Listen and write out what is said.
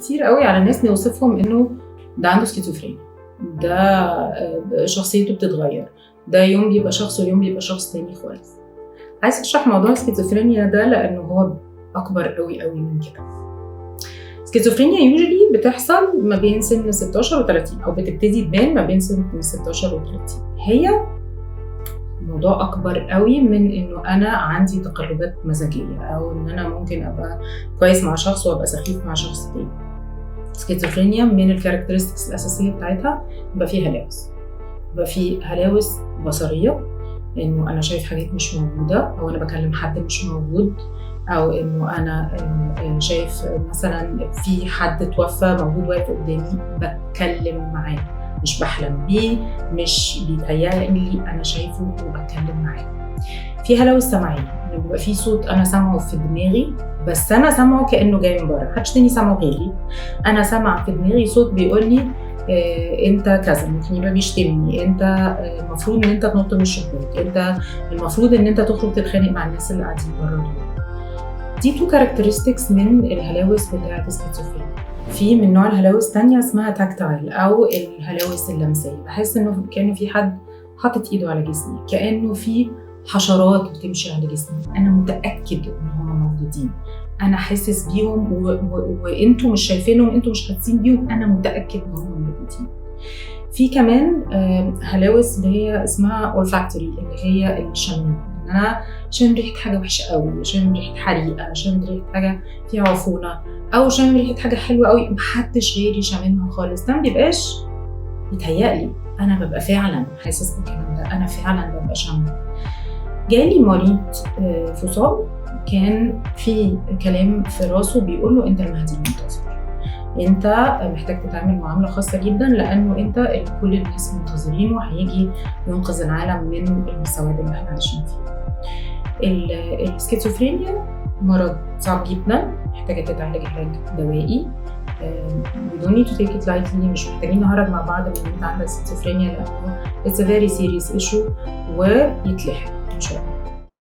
كتير قوي على الناس نوصفهم انه ده عنده سكيزوفرينيا، ده شخصيته بتتغير، ده يوم بيبقى شخص ويوم بيبقى شخص تاني خالص. عايز اشرح موضوع السكيزوفرينيا ده لانه هو اكبر قوي قوي من كده. السكيزوفرينيا يوجولي بتحصل ما بين سن 16 و30 او بتبتدي تبان ما بين سن 16 و30. هي موضوع اكبر قوي من انه انا عندي تقلبات مزاجيه او ان انا ممكن ابقى كويس مع شخص وابقى سخيف مع شخص تاني. السكيزوفرينيا من الكاركترستكس الاساسيه بتاعتها يبقى فيه هلاوس، يبقى فيه هلاوس بصريه، انه انا شايف حاجات مش موجوده، او انا بكلم حد مش موجود، او انه انا شايف مثلا في حد توفى موجود واقف قدامي بتكلم معاه، مش بحلم بيه، مش بيتهيألي انا شايفه وبتكلم معاه. في هلاوس سمعيه، بيبقى في صوت انا سامعه في دماغي بس انا سامعه كانه جاي من بره، محدش تاني سامعه غيري. انا سامعه في دماغي صوت بيقول لي انت كذا، ممكن يبقى بيشتمني، انت المفروض ان انت تنط من الشباك، انت المفروض ان انت تخرج تتخانق مع الناس اللي قاعدين بره دول. دي تو كاركترستكس من الهلاوس بتاعت السكيزوفرينيا. في من نوع الهلاوس تانية اسمها تاكتايل او الهلاوس اللمسيه، بحس انه كانه في حد حاطط ايده على جسمي، كانه في حشرات بتمشي على جسمي، انا متاكد ان هم موجودين، انا حاسس بيهم وانتوا مش شايفينهم، انتوا مش حاسين بيهم، انا متاكد ان هم موجودين. في كمان هلاوس اللي هي اسمها olfactory اللي هي الشم، ان انا شم ريحه حاجه وحشه قوي، شم ريحه حريقه، شم ريحه حاجه فيها عفونه، او شم ريحه حاجه حلوه قوي محدش غيري شاممها خالص. ده ما بيبقاش يتهيألي، انا ببقى فعلا حاسس بالكلام ده، انا فعلا ببقى شامه. جالي مريض فصام كان في كلام في راسه بيقول له انت المهدي المنتظر، انت محتاج تتعامل معامله خاصه جدا لانه انت كل الناس منتظرينه هيجي ينقذ العالم من السواد اللي احنا عايشين فيه. السكيزوفرينيا مرض صعب جدا، محتاجه تتعالج علاج دوائي. we don't need to take it lightly، مش محتاجين نهرج مع بعض من انت عندك سكيزوفرينيا لانه it's a very serious issue ويتلحق ان شاء الله.